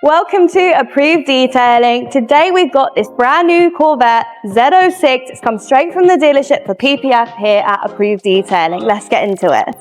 Welcome to Approved Detailing. Today we've got this brand new Corvette Z06. It's come straight from the dealership for PPF here at Approved Detailing. Let's get into it.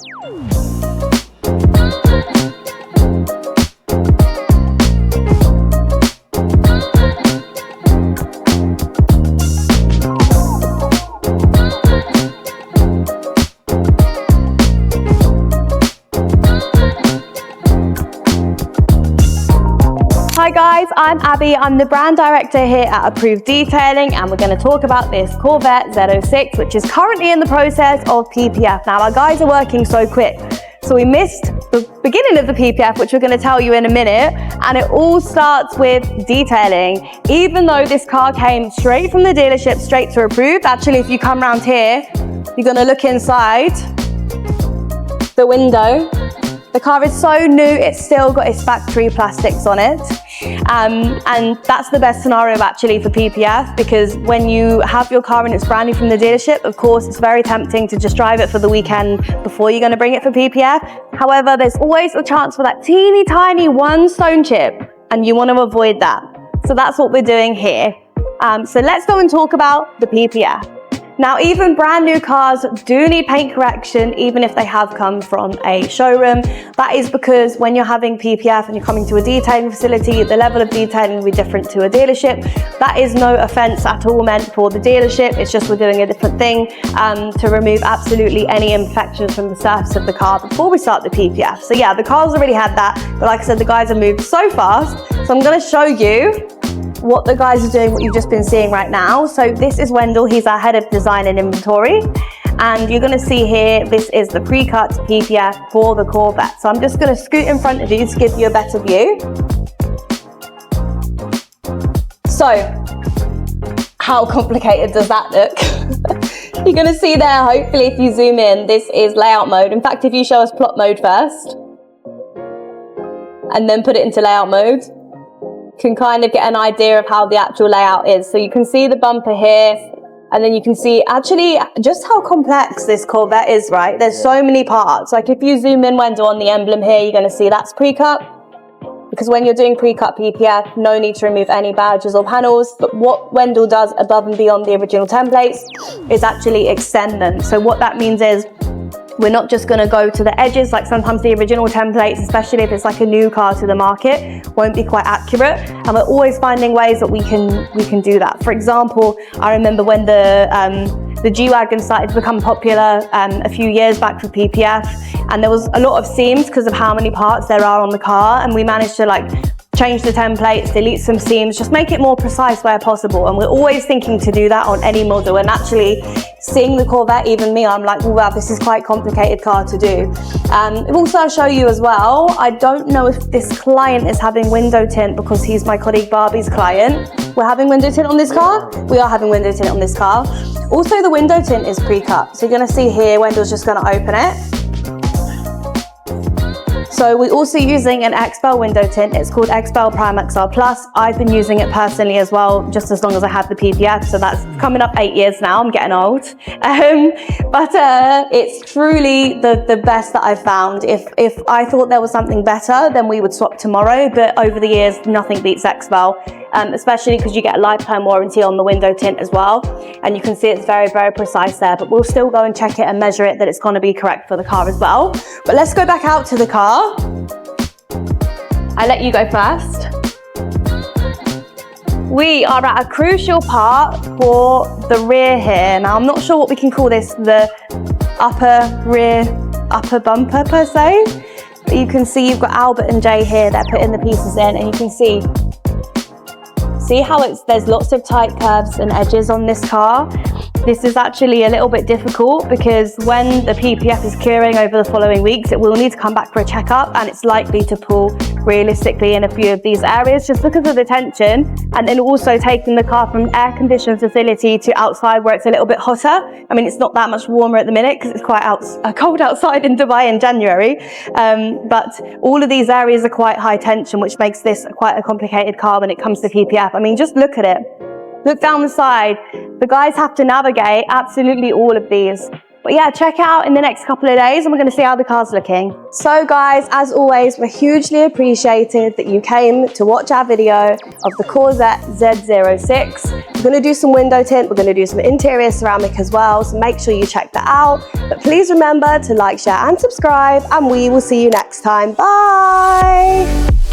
Hi guys, I'm Abby. I'm the brand director here at Approved Detailing, and we're going to talk about this Corvette Z06, which is currently in the process of PPF. Now our guys are working so quick, so we missed the beginning of the PPF, which we're going to tell you in a minute, and it all starts with detailing. Even though this car came straight from the dealership, straight to Approved, actually if you come around here, you're going to look inside the window. The car is so new, it's still got its factory plastics on it. And that's the best scenario actually for PPF, because when you have your car and it's brand new from the dealership, of course, it's very tempting to just drive it for the weekend before you're going to bring it for PPF. However, there's always a chance for that teeny tiny one stone chip, and you want to avoid that. So that's what we're doing here. So let's go and talk about the PPF. Now, even brand new cars do need paint correction, even if they have come from a showroom. That is because when you're having PPF and you're coming to a detailing facility, the level of detailing will be different to a dealership. That is no offense at all meant for the dealership. It's just we're doing a different thing to remove absolutely any imperfections from the surface of the car before we start the PPF. So yeah, the car's already had that, but like I said, the guys have moved so fast. So I'm going to show you what the guys are doing, what you've just been seeing right now. So this is Wendell, he's our head of design and inventory. And you're gonna see here, this is the pre-cut PPF for the Corvette. So I'm just gonna scoot in front of you to give you a better view. So, how complicated does that look? You're gonna see there, hopefully if you zoom in, this is layout mode. In fact, if you show us plot mode first, and then put it into layout mode, can kind of get an idea of how the actual layout is. So you can see the bumper here, and then you can see actually just how complex this Corvette is, right? There's so many parts. Like if you zoom in, Wendell, on the emblem here, you're going to see that's pre-cut, because when you're doing pre-cut PPF, no need to remove any badges or panels. But what Wendell does above and beyond the original templates is actually extend them. So what that means is we're not just going to go to the edges like sometimes the original templates, especially if it's like a new car to the market, won't be quite accurate. And we're always finding ways that we can do that. For example, I remember when the G-Wagon started to become popular a few years back for PPF, and there was a lot of seams because of how many parts there are on the car, and we managed to like change the templates, delete some seams, just make it more precise where possible. And we're always thinking to do that on any model. And actually seeing the Corvette, even me, I'm like, oh, wow, this is quite a complicated car to do. Also, I'll show you as well, I don't know if this client is having window tint because he's my colleague Barbie's client. We're having window tint on this car. We are having window tint on this car. Also, the window tint is pre-cut. So you're gonna see here, Wendell's just gonna open it. So we're also using an XPEL window tint. It's called XPEL Prime XR Plus. I've been using it personally as well, just as long as I have the PPF. So that's coming up 8 years now. I'm getting old. But it's truly the best that I've found. If I thought there was something better, then we would swap tomorrow. But over the years, nothing beats XPEL. Especially because you get a lifetime warranty on the window tint as well. And you can see it's very, very precise there, but we'll still go and check it and measure it that it's going to be correct for the car as well. But let's go back out to the car. I let you go first. We are at a crucial part for the rear here. Now, I'm not sure what we can call this, the upper bumper per se. But you can see you've got Albert and Jay here. They're putting the pieces in, and you can see how there's lots of tight curves and edges on this car. This is actually a little bit difficult because when the PPF is curing over the following weeks, it will need to come back for a checkup, and it's likely to pull realistically in a few of these areas just because of the tension, and then also taking the car from air-conditioned facility to outside where it's a little bit hotter. I mean, it's not that much warmer at the minute because it's quite cold outside in Dubai in January, but all of these areas are quite high tension, which makes this quite a complicated car when it comes to PPF. I mean, just look at it. Look down the side. The guys have to navigate absolutely all of these. But yeah, check it out in the next couple of days and we're going to see how the car's looking. So guys, as always, we're hugely appreciated that you came to watch our video of the Corvette Z06. We're going to do some window tint, we're going to do some interior ceramic as well, so make sure you check that out. But please remember to like, share and subscribe, and we will see you next time. Bye!